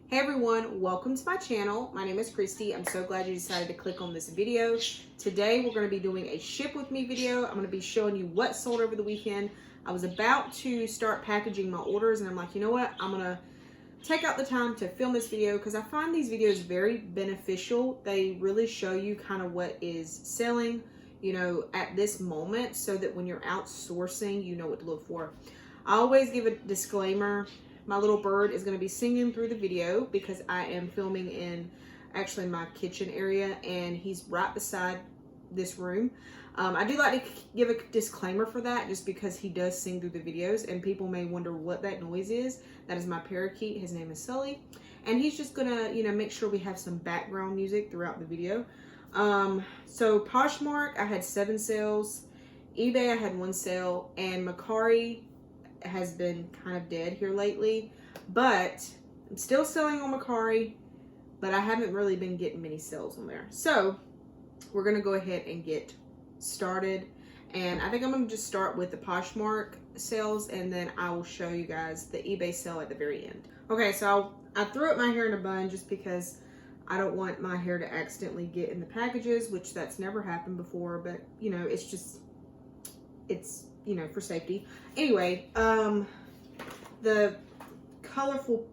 Hey everyone, welcome to my channel. My name is Christy. I'm so glad you decided to click on this video. Today we're going to be doing a ship with me video. I'm going to be showing you what sold over the weekend. I was about to start packaging my orders and I'm like, you know what? I'm going to take out the time to film this video because I find these videos very beneficial. They really show you kind of what is selling, you know, at this moment so that when you're outsourcing, you know what to look for. I always give a disclaimer. My little bird is going to be singing through the video because I am filming in actually my kitchen area and he's right beside this room. I do like to give a disclaimer for that just because he does sing through the videos and people may wonder what that noise is. That is my parakeet. His name is Sully. And he's just going to, you know, make sure we have some background music throughout the video. So Poshmark, I had 7 sales. eBay, I had 1 sale. And Mercari has been kind of dead here lately, but I'm still selling on Mercari, but I haven't really been getting many sales on there. So we're going to go ahead and get started. And I think I'm going to just start with the Poshmark sales and then I will show you guys the eBay sale at the very end. Okay, so I threw up my hair in a bun just because I don't want my hair to accidentally get in the packages, which that's never happened before, but you know, it's you know, for safety. Anyway, the colorful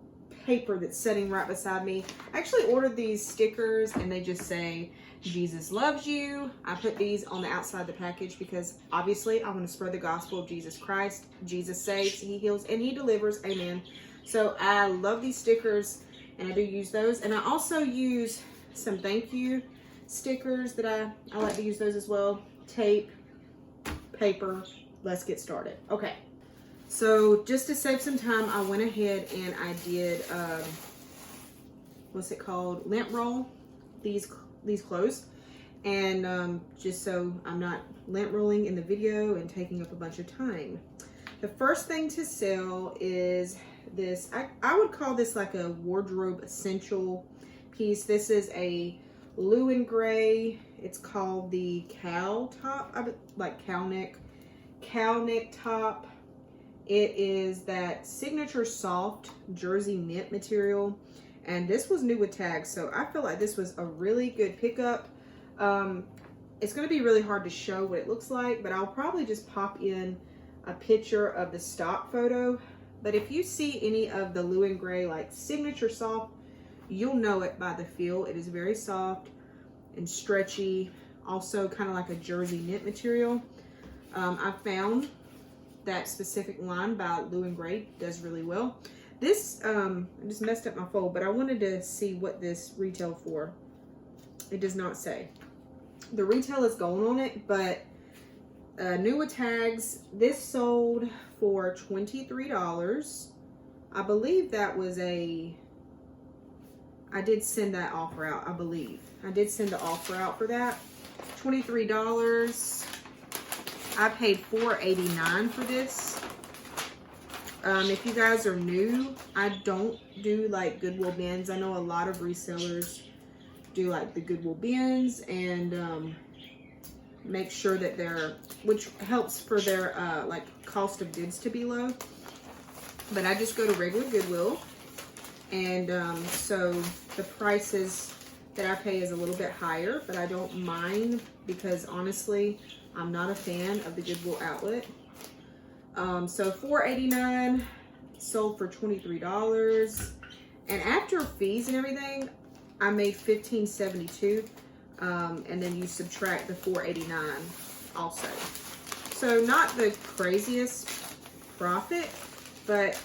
paper that's sitting right beside me, I actually ordered these stickers and they just say, Jesus loves you. I put these on the outside of the package because obviously I want to spread the gospel of Jesus Christ. Jesus saves, he heals, and he delivers. Amen. So I love these stickers and I do use those. And I also use some thank you stickers that I like to use those as well. Tape, paper. Let's get started. Okay, so just to save some time, I went ahead and I did, what's it called? Lint roll these clothes. And just so I'm not lint rolling in the video and taking up a bunch of time. The first thing to sell is this, I would call this like a wardrobe essential piece. This is a blue and gray. It's called the cow top, like cow neck top. It is that signature soft jersey knit material, and this was new with tags, so I feel like this was a really good pickup. It's going to be really hard to show what it looks like, but I'll probably just pop in a picture of the stock photo. But if you see any of the blue and gray like signature soft, you'll know it by the feel. It is very soft and stretchy, also kind of like a jersey knit material. I found that specific line by Blue and Gray does really well. This, I just messed up my fold, but I wanted to see what this retail for. It does not say. The retail is going on it, but new with tags, this sold for $23. I believe that was I did send that offer out, I believe. I did send the offer out for that. $23. I paid $4.89 for this. If you guys are new, I don't do like Goodwill bins. I know a lot of resellers do like the Goodwill bins and make sure that which helps for their like cost of goods to be low. But I just go to regular Goodwill, and so the prices that I pay is a little bit higher, but I don't mind because honestly, I'm not a fan of the Goodwill outlet. So $4.89 sold for $23. And after fees and everything, I made $15.72. And then you subtract the $4.89 also. So not the craziest profit, but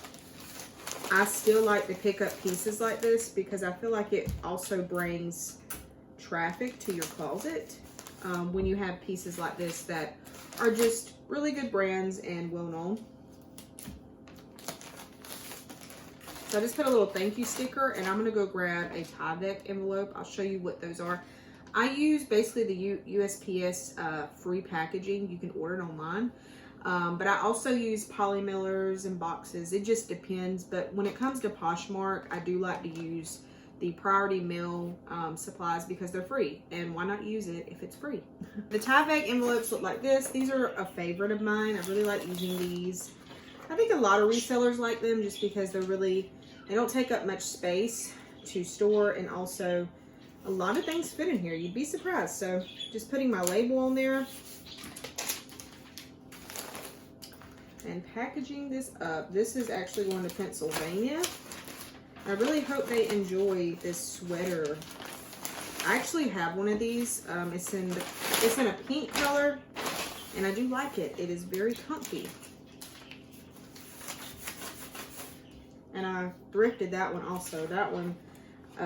I still like to pick up pieces like this because I feel like it also brings traffic to your closet. When you have pieces like this that are just really good brands and well known. So I just put a little thank you sticker and I'm going to go grab a Tyvek envelope. I'll show you what those are. I use basically the USPS free packaging. You can order it online. But I also use poly mailers and boxes. It just depends. But when it comes to Poshmark, I do like to use the priority mail supplies because they're free, and why not use it if it's free? The Tyvek envelopes look like this. These are a favorite of mine. I really like using these. I think a lot of resellers like them just because they're really They don't take up much space to store, and also a lot of things fit in here. You'd be surprised. So just putting my label on there and packaging this up. This is actually going to Pennsylvania. I really hope they enjoy this sweater. I actually have one of these. It's in a pink color, and I do like it. It is very comfy. And I thrifted that one also. That one,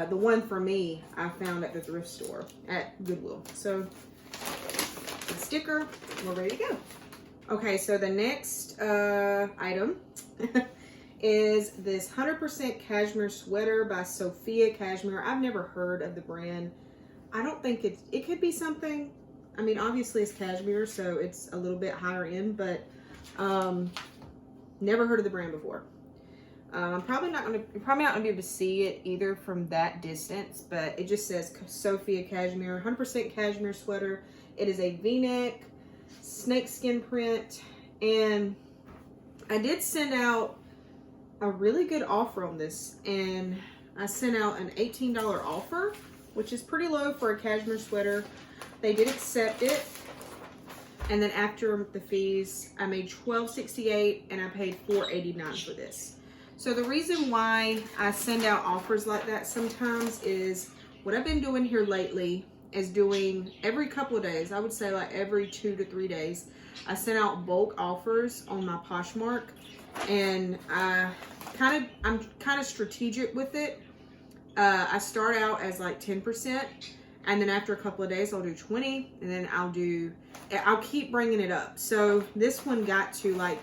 the one for me, I found at the thrift store at Goodwill. So the sticker, we're ready to go. Okay, so the next item is this 100% cashmere sweater by Sophia Cashmere. I've never heard of the brand. I don't think it could be something. I mean, obviously it's cashmere, so it's a little bit higher end, but never heard of the brand before. I'm probably not gonna be able to see it either from that distance, but it just says Sophia Cashmere, 100% cashmere sweater. It is a V-neck, snakeskin print, and I did send out a really good offer on this, and I sent out an $18 offer, which is pretty low for a cashmere sweater. They did accept it, and then after the fees, I made $12.68, and I paid $4.89 for this. So the reason why I send out offers like that sometimes is what I've been doing here lately is doing every couple of days. I would say like every 2 to 3 days. I send out bulk offers on my Poshmark, and I'm kind of strategic with it. I start out as like 10%, and then after a couple of days I'll do 20, and then I'll keep bringing it up. So this one got to like,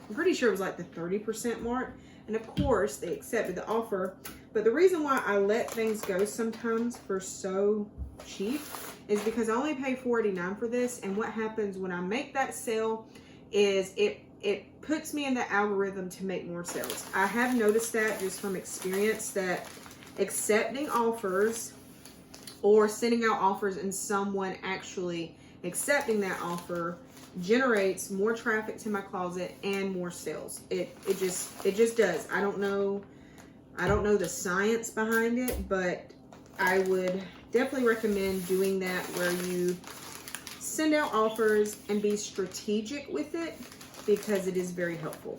I'm pretty sure it was like the 30% mark. And of course, they accepted the offer. But the reason why I let things go sometimes for so cheap is because I only pay $4.89 for this. And what happens when I make that sale is it puts me in the algorithm to make more sales. I have noticed that just from experience, that accepting offers or sending out offers and someone actually accepting that offer generates more traffic to my closet and more sales. It just does. I don't know the science behind it, but I would definitely recommend doing that, where you send out offers and be strategic with it, because it is very helpful.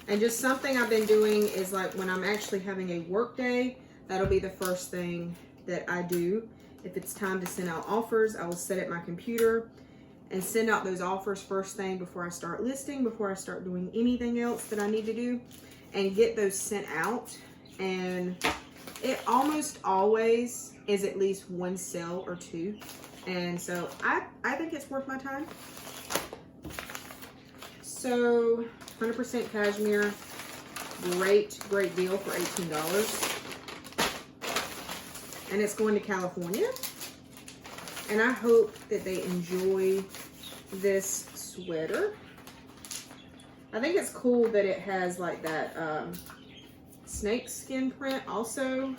And just something I've been doing is, like, when I'm actually having a work day, that'll be the first thing that I do. If it's time to send out offers, I will set up my computer and send out those offers first thing before I start listing, before I start doing anything else that I need to do, and get those sent out. And it almost always is at least one sale or two. And so I think it's worth my time. So 100% cashmere, great deal for $18. And it's going to California. And I hope that they enjoy this sweater. I think it's cool that it has like that snake skin print also.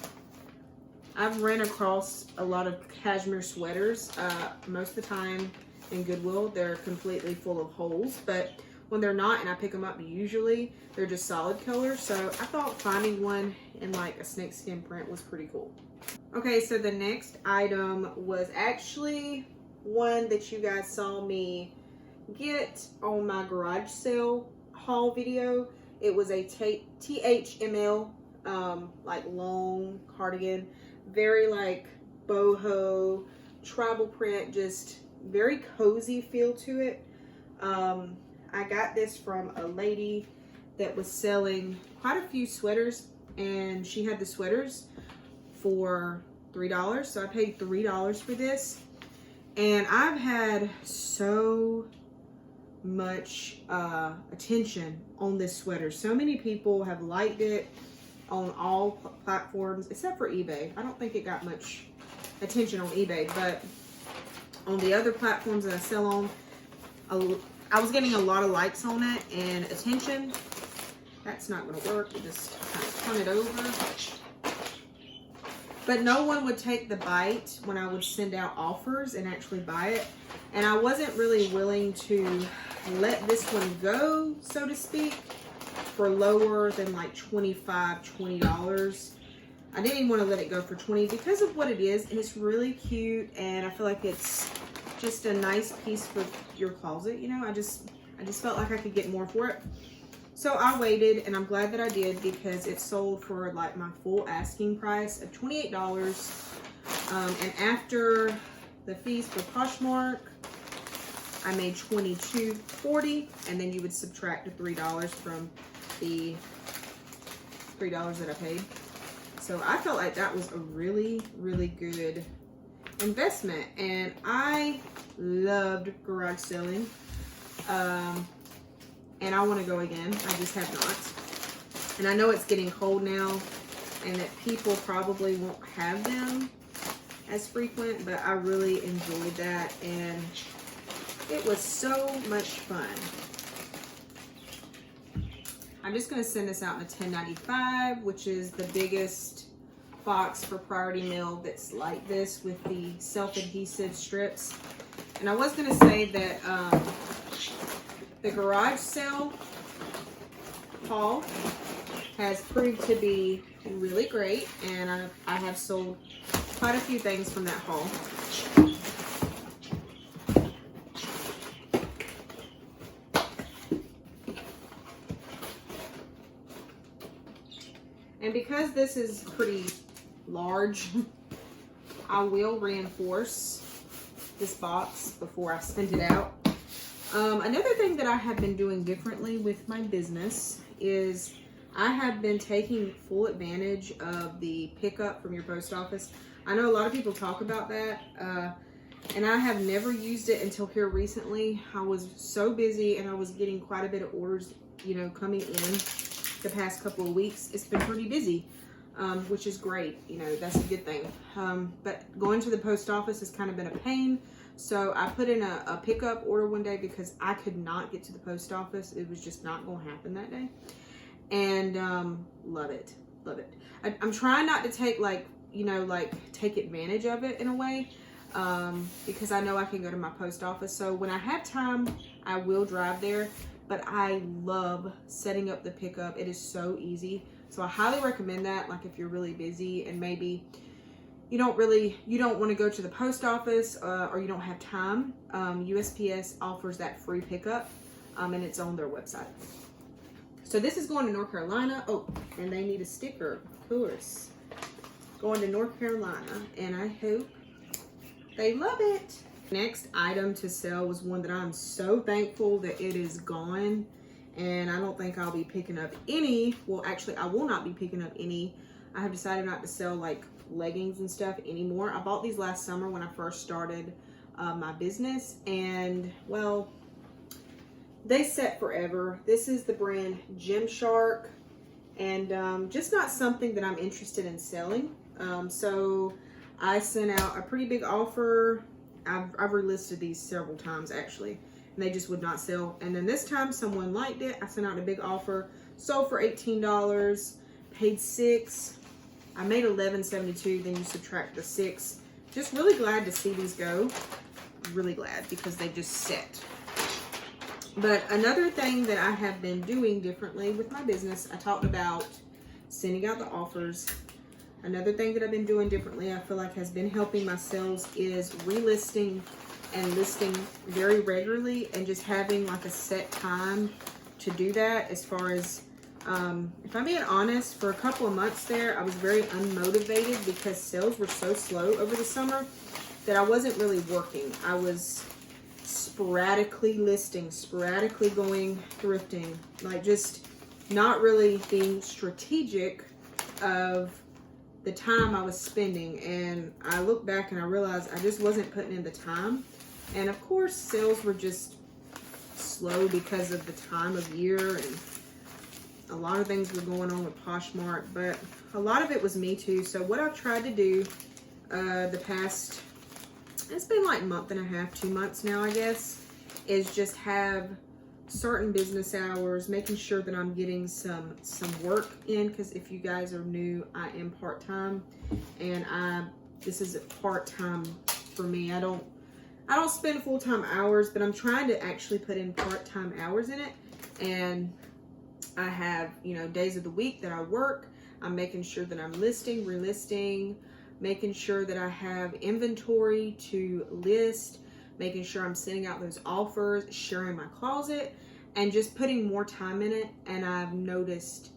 I've ran across a lot of cashmere sweaters. Most of the time in Goodwill, they're completely full of holes. But when they're not and I pick them up, usually they're just solid color. So I thought finding one in like a snake skin print was pretty cool. Okay, so the next item was actually one that you guys saw me get on my garage sale haul video. It was a THML like long cardigan, very like boho tribal print, just very cozy feel to it. I got this from a lady that was selling quite a few sweaters, and she had the sweaters for $3, so I paid $3 for this. And I've had so much attention on this sweater. So many people have liked it on all platforms except for eBay. I don't think it got much attention on eBay, but on the other platforms that I sell on, I was getting a lot of likes on it and attention. That's not going to work. We'll just kind of turn it over. But no one would take the bite when I would send out offers and actually buy it. And I wasn't really willing to let this one go, so to speak. for lower than like $25, $20. I didn't even want to let it go for 20 because of what it is, and it's really cute, and I feel like it's just a nice piece for your closet. You know, I just felt like I could get more for it. So I waited, and I'm glad that I did because it sold for like my full asking price of $28. And after the fees for Poshmark, I made $22.40, and then you would subtract the $3 from the $3 that I paid. So I felt like that was a really, really good investment, and I loved garage selling. And I want to go again. I just have not. And I know it's getting cold now, and that people probably won't have them as frequent, but I really enjoyed that, and it was so much fun. I'm just going to send this out in a 1095, which is the biggest box for Priority Mail that's like this with the self-adhesive strips. And I was going to say that the garage sale haul has proved to be really great, and I have sold quite a few things from that haul. And because this is pretty large, I will reinforce this box before I send it out. Another thing that I have been doing differently with my business is I have been taking full advantage of the pickup from your post office. I know a lot of people talk about that, and I have never used it until here recently. I was so busy, and I was getting quite a bit of orders, you know, coming in the past couple of weeks. It's been pretty busy, which is great. You know, that's a good thing. But going to the post office has kind of been a pain. So I put in a pickup order one day because I could not get to the post office. It was just not going to happen that day. And love it. Love it. I'm trying not to take take advantage of it in a way, because I know I can go to my post office. So when I have time, I will drive there. But I love setting up the pickup. It is so easy. So I highly recommend that. Like if you're really busy and maybe you don't want to go to the post office, or you don't have time, USPS offers that free pickup, and it's on their website. So this is going to North Carolina. Oh, and they need a sticker, of course. Going to North Carolina, and I hope they love it. Next item to sell was one that I'm so thankful that it is gone, and I don't think I'll be picking up any. Well, actually, I will not be picking up any. I have decided not to sell like leggings and stuff anymore. I bought these last summer when I first started my business, and well, they set forever. This is the brand Gymshark, and just not something that I'm interested in selling. So I sent out a pretty big offer. I've relisted these several times actually, and they just would not sell. And then this time someone liked it. I sent out a big offer, sold for $18, paid $6. I made $11.72. Then you subtract the $6. Just really glad to see these go. Really glad because they just set. But another thing that I have been doing differently with my business, I talked about sending out the offers. Another thing that I've been doing differently, I feel like has been helping my sales, is relisting and listing very regularly, and just having like a set time to do that. As far as, if I'm being honest, for a couple of months there, I was very unmotivated because sales were so slow over the summer that I wasn't really working. I was sporadically listing, sporadically going thrifting, like just not really being strategic of the time I was spending. And I look back and I realized I just wasn't putting in the time. And of course, sales were just slow because of the time of year, and a lot of things were going on with Poshmark, but a lot of it was me too. So what I've tried to do the past, it's been like a month and a half, 2 months now, I guess, is just have certain business hours, making sure that I'm getting some work in, because if you guys are new, I am part-time, and this is a part-time for me. I don't spend full-time hours, but I'm trying to actually put in part-time hours in it. And I have, you know, days of the week that I work. I'm making sure that I'm listing, relisting, making sure that I have inventory to list, making sure I'm sending out those offers, sharing my closet, and just putting more time in it. And I've noticed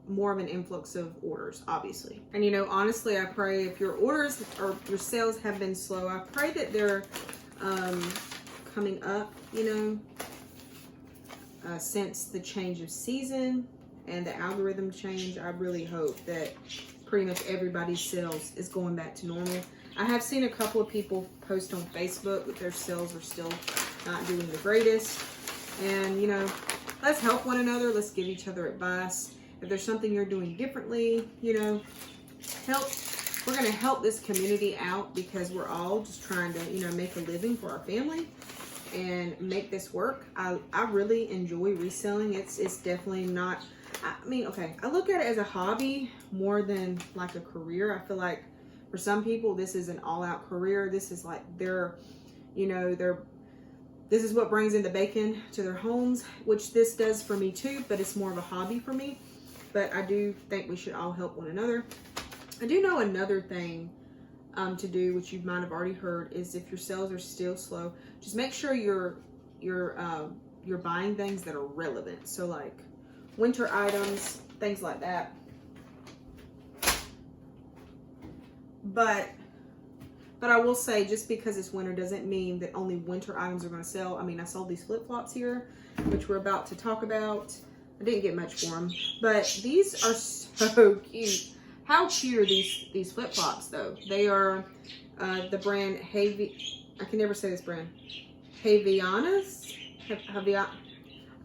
more of an influx of orders, obviously. And you know, honestly, I pray if your orders or your sales have been slow, I pray that they're coming up, you know, since the change of season and the algorithm change. I really hope that pretty much everybody's sales is going back to normal. I have seen a couple of people post on Facebook that their sales are still not doing the greatest. And you know, let's help one another. Let's give each other advice. If there's something you're doing differently, you know, help. We're going to help this community out, because we're all just trying to, you know, make a living for our family and make this work. I really enjoy reselling. It's definitely not, I mean, okay, I look at it as a hobby more than like a career. I feel like for some people, this is an all-out career. This is like their, you know, this is what brings in the bacon to their homes, which this does for me too, but it's more of a hobby for me. But I do think we should all help one another. I do know another thing to do, which you might have already heard, is if your sales are still slow, just make sure you're buying things that are relevant. So like winter items, things like that. But I will say, just because it's winter doesn't mean that only winter items are going to sell. I mean, I sold these flip-flops here, which we're about to talk about. I didn't get much for them, but these are so cute. How cute are these flip-flops though? They are the brand I can never say this brand. Havaianas?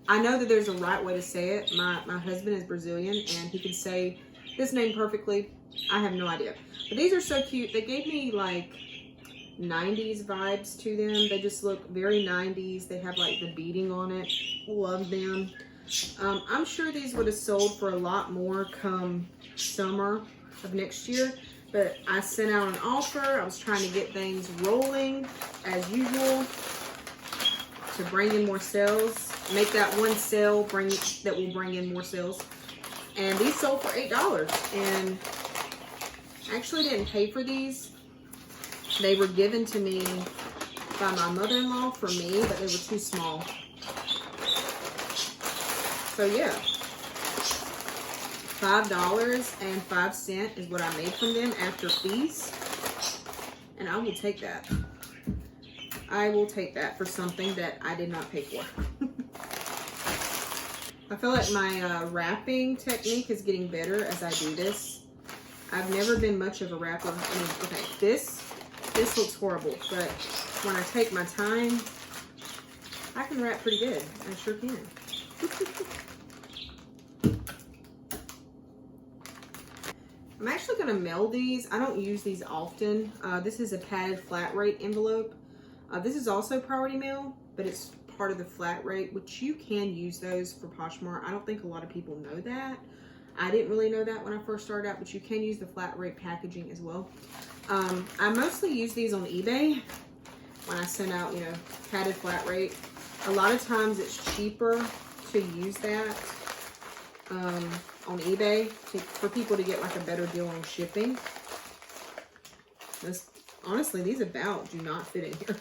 I know that there's a right way to say it. My husband is Brazilian and he can say this name perfectly. I have no idea. But these are so cute. They gave me like 90s vibes to them. They just look very 90s. They have like the beading on it. Love them. I'm sure these would have sold for a lot more come summer of next year, but I sent out an offer. I was trying to get things rolling as usual to bring in more sales, make that one sale that will bring in more sales. And these sold for $8, and I actually didn't pay for these. They were given to me by my mother-in-law for me, but they were too small. So yeah, $5.05 is what I made from them after fees. And I will take that. I will take that for something that I did not pay for. I feel like my wrapping technique is getting better as I do this. I've never been much of a wrapper. I mean, okay, this looks horrible, but when I take my time, I can wrap pretty good. I sure can. I'm actually going to mail these. I don't use these often. This is a padded flat rate envelope. This is also priority mail, but it's part of the flat rate, which you can use those for Poshmark. I don't think a lot of people know that. I didn't really know that when I first started out, but you can use the flat rate packaging as well. I mostly use these on eBay when I send out, you know, padded flat rate. A lot of times it's cheaper to use that on eBay for people to get like a better deal on shipping. Honestly, these about do not fit in here.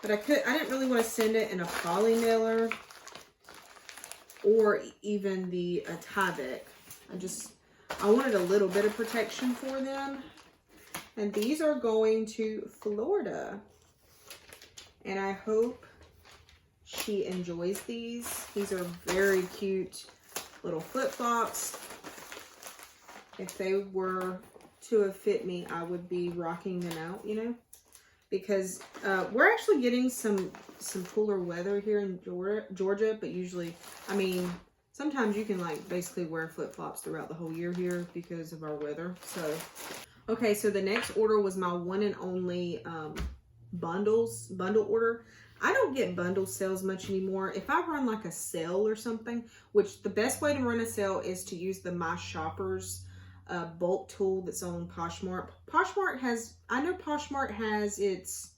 But I didn't really want to send it in a poly mailer or even the Tyvek. I wanted a little bit of protection for them. And these are going to Florida. And I hope she enjoys these. These are very cute little flip-flops. If they were to have fit me, I would be rocking them out, you know, because we're actually getting some cooler weather here in Georgia, but usually, I mean, sometimes you can like basically wear flip-flops throughout the whole year here because of our weather. So, okay, so the next order was my one and only bundle order. I don't get bundle sales much anymore. If I run like a sale or something, which the best way to run a sale is to use the My Shoppers bulk tool that's on Poshmark. I know Poshmark has its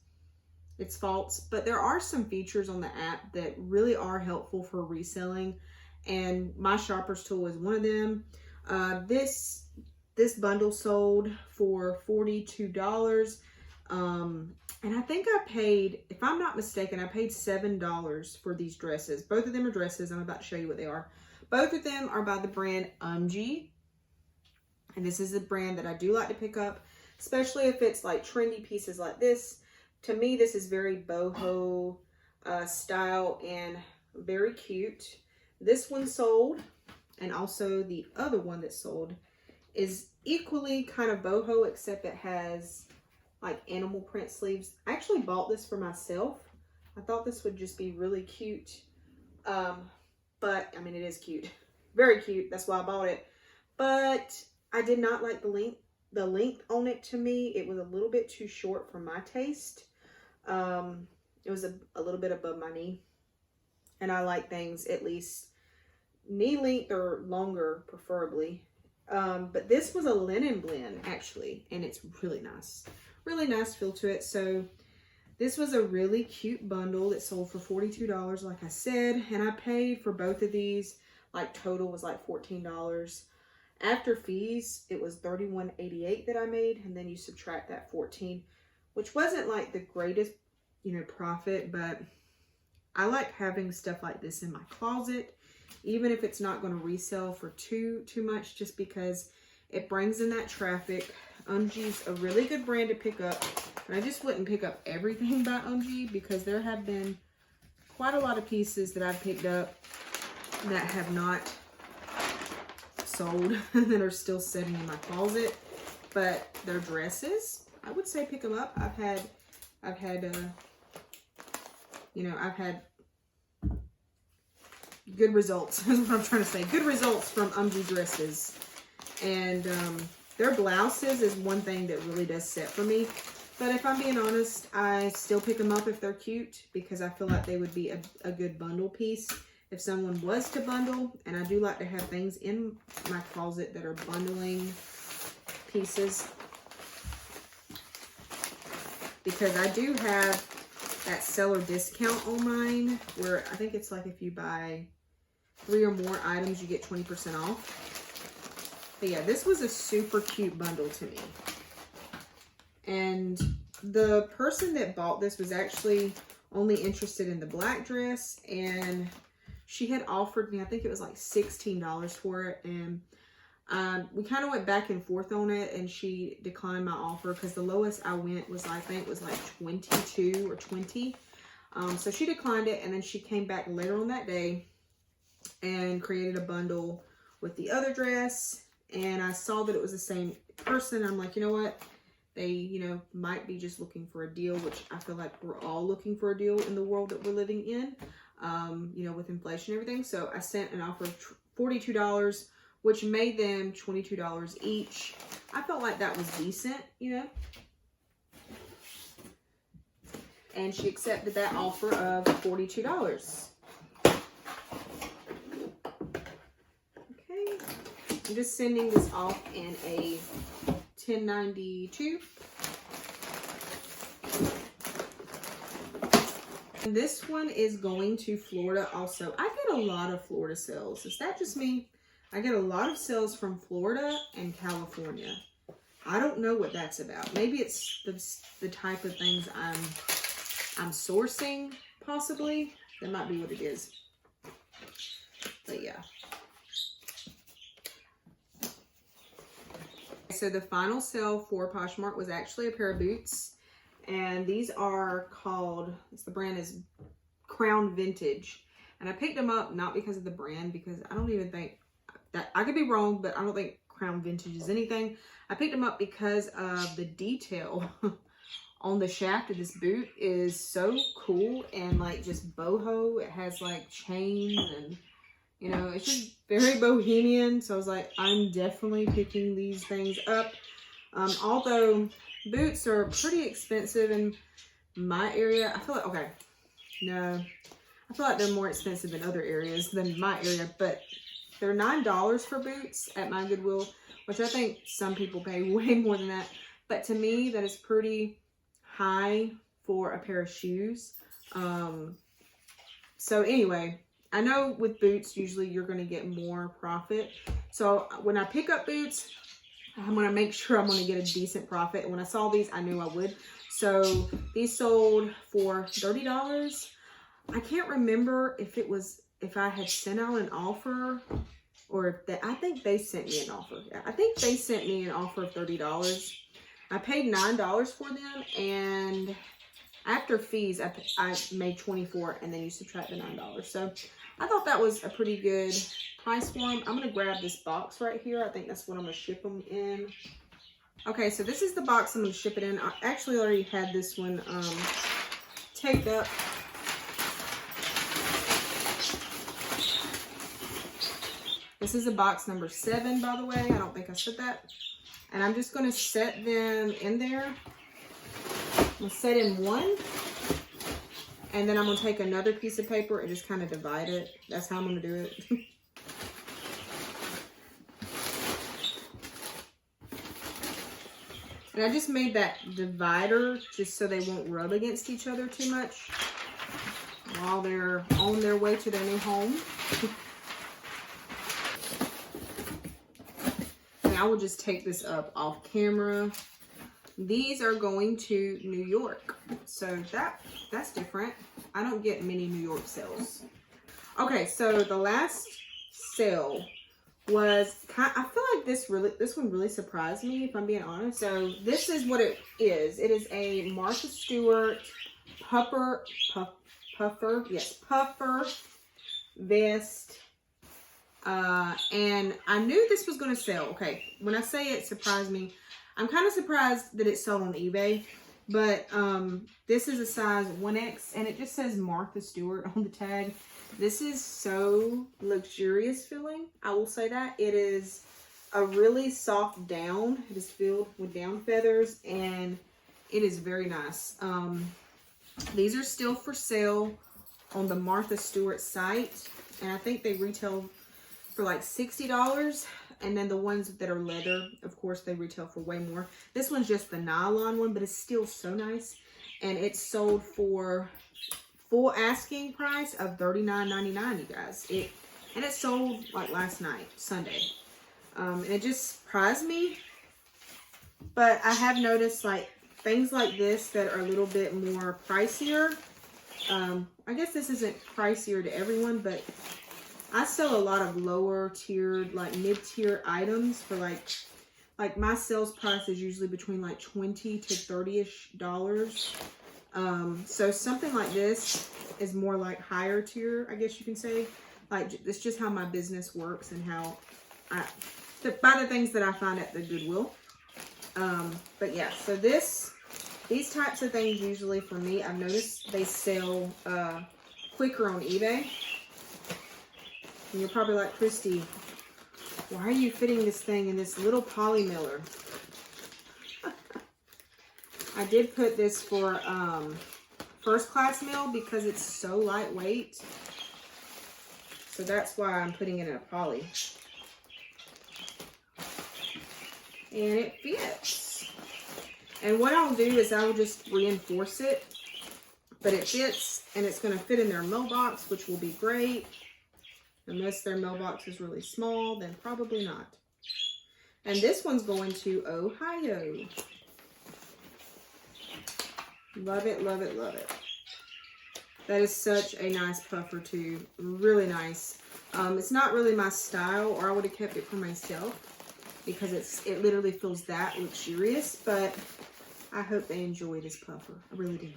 faults, but there are some features on the app that really are helpful for reselling. and my shopper's tool is one of them. This bundle sold for $42. And I think I paid, if I'm not mistaken, I paid $7 for these dresses. Both of them are dresses. I'm about to show you what they are. Both of them are by the brand Umgee. And this is a brand that I do like to pick up, especially if it's like trendy pieces like this. To me, this is very boho style and very cute. This one sold, and also the other one that sold is equally kind of boho, except it has like animal print sleeves. I actually bought this for myself. I thought this would just be really cute. But I mean, it is cute, very cute. That's why I bought it. But I did not like the length on it. To me, it was a little bit too short for my taste. It was a little bit above my knee, and I like things at least knee length or longer, preferably. But this was a linen blend actually, and it's really nice. Really nice feel to it. So this was a really cute bundle that sold for $42, like I said, and I paid for both of these, like total was like $14. After fees, it was $31.88 that I made, and then you subtract that 14, which wasn't like the greatest, you know, profit, but I like having stuff like this in my closet, even if it's not going to resell for too much, just because it brings in that traffic. Umgee's a really good brand to pick up, and I just wouldn't pick up everything by Umgee, because there have been quite a lot of pieces that I've picked up that have not sold that are still sitting in my closet. But they're dresses. I would say pick them up. I've had good results. That's what I'm trying to say. Good results from Umgee dresses. And their blouses is one thing that really does set for me. But if I'm being honest, I still pick them up if they're cute, because I feel like they would be a good bundle piece if someone was to bundle. And I do like to have things in my closet that are bundling pieces, because I do have that seller discount on mine, where I think it's like if you buy 3 or more items, you get 20% off. But yeah, this was a super cute bundle to me. And the person that bought this was actually only interested in the black dress, and she had offered me, I think it was like $16 for it. And we kind of went back and forth on it, and she declined my offer, because the lowest I went was, I think, was like 22 or 20. So she declined it, and then she came back later on that day and created a bundle with the other dress. And I saw that it was the same person. I'm like, you know what? They, you know, might be just looking for a deal, which I feel like we're all looking for a deal in the world that we're living in, you know, with inflation and everything. So I sent an offer of $42, which made them $22 each. I felt like that was decent, you know. And she accepted that offer of $42. I'm just sending this off in a 1092. And this one is going to Florida also. I get a lot of Florida sales. Is that just me? I get a lot of sales from Florida and California. I don't know what that's about. Maybe it's the type of things I'm sourcing, possibly. That might be what it is. But yeah. So the final sale for Poshmark was actually a pair of boots, and these are called, the brand is Crown Vintage, and I picked them up not because of the brand, because I don't even think that, I could be wrong, but I don't think Crown Vintage is anything. I picked them up because of the detail on the shaft of this boot is so cool, and like just boho. It has like chains, and you know, it's just very bohemian. So I was like, I'm definitely picking these things up. Although boots are pretty expensive in my area. I feel like, okay, no, I feel like they're more expensive in other areas than my area, but they're $9 for boots at my Goodwill, which I think some people pay way more than that. But to me, that is pretty high for a pair of shoes. So anyway, I know with boots, usually you're going to get more profit. So when I pick up boots, I'm going to make sure I'm going to get a decent profit. And when I saw these, I knew I would. So these sold for $30. I can't remember if I had sent out an offer or if I think they sent me an offer. I think they sent me an offer of $30. I paid $9 for them, and after fees, I made $24, and then you subtract the $9. So I thought that was a pretty good price for them. I'm going to grab this box right here. I think that's what I'm going to ship them in. Okay, so this is the box I'm going to ship it in. I actually already had this one taped up. This is a box number 7, by the way. I don't think I said that. And I'm just going to set them in there. I'm going to set in one. And then I'm going to take another piece of paper and just kind of divide it. That's how I'm going to do it. And I just made that divider just so they won't rub against each other too much while they're on their way to their new home. I will just take this up off camera. These are going to New York. So that's different. I don't get many New York sales. Okay, so the last sale was I feel like this one really surprised me, if I'm being honest. So this is what it is. It is a Martha Stewart puffer vest. And I knew this was going to sell. Okay, when I say it surprised me, I'm kind of surprised that it sold on eBay. But this is a size 1X, and it just says Martha Stewart on the tag. This is so luxurious feeling. I will say that. It is a really soft down. It is filled with down feathers, and it is very nice. These are still for sale on the Martha Stewart site, and I think they retail for like $60, and then the ones that are leather, of course, they retail for way more. This one's just the nylon one, but it's still so nice, and it's sold for full asking price of $39.99, you guys. And it sold like last night, Sunday, and it just surprised me. But I have noticed like things like this that are a little bit more pricier. I guess this isn't pricier to everyone, but I sell a lot of lower tiered, like mid-tier items for like my sales price is usually between like $20 to $30-ish. So something like this is more like higher tier, I guess you can say. Like, it's just how my business works and how by the things that I find at the Goodwill. But yeah, so these types of things usually for me, I've noticed they sell quicker on eBay. And you're probably like, Christy, why are you fitting this thing in this little poly miller? I did put this for first class mail because it's so lightweight. So that's why I'm putting it in a poly. And it fits. And what I'll do is I will just reinforce it. But it fits, and it's going to fit in their mailbox, which will be great. Unless their mailbox is really small, then probably not. And this one's going to Ohio. Love it, love it, love it. That is such a nice puffer too. Really nice. It's not really my style, or I would have kept it for myself because it literally feels that luxurious. But I hope they enjoy this puffer. I really do.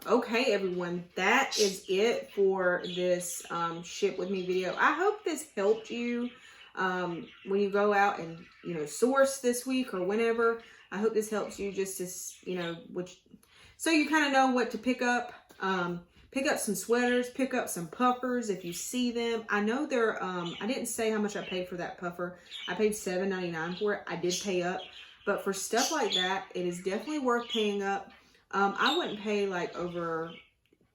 Okay, everyone, that is it for this ship with me video. I hope this helped you when you go out and, you know, source this week or whenever. I hope this helps you just to, you know, so you kind of know what to pick up. Pick up some sweaters, pick up some puffers if you see them. I know they're, I didn't say how much I paid for that puffer. I paid $7.99 for it. I did pay up. But for stuff like that, it is definitely worth paying up. I wouldn't pay like over,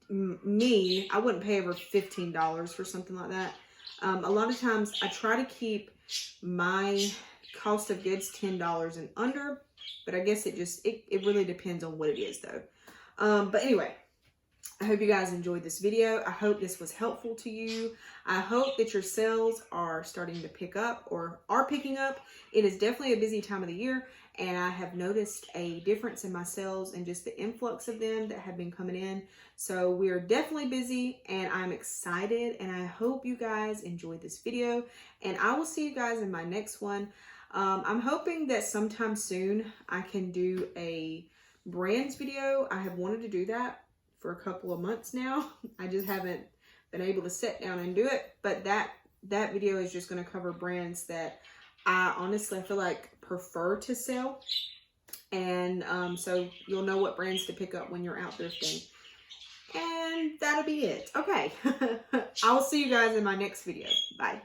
I wouldn't pay over $15 for something like that. A lot of times I try to keep my cost of goods $10 and under, but I guess it really depends on what it is though. But anyway, I hope you guys enjoyed this video. I hope this was helpful to you. I hope that your sales are starting to pick up or are picking up. It is definitely a busy time of the year, and I have noticed a difference in my sales and just the influx of them that have been coming in. So we are definitely busy, and I'm excited, and I hope you guys enjoyed this video, and I will see you guys in my next one. I'm hoping that sometime soon I can do a brands video. I have wanted to do that for a couple of months now. I just haven't been able to sit down and do it, but that video is just going to cover brands that I honestly feel like prefer to sell, and so you'll know what brands to pick up when you're out thrifting, and that'll be it. Okay. I will see you guys in my next video. Bye.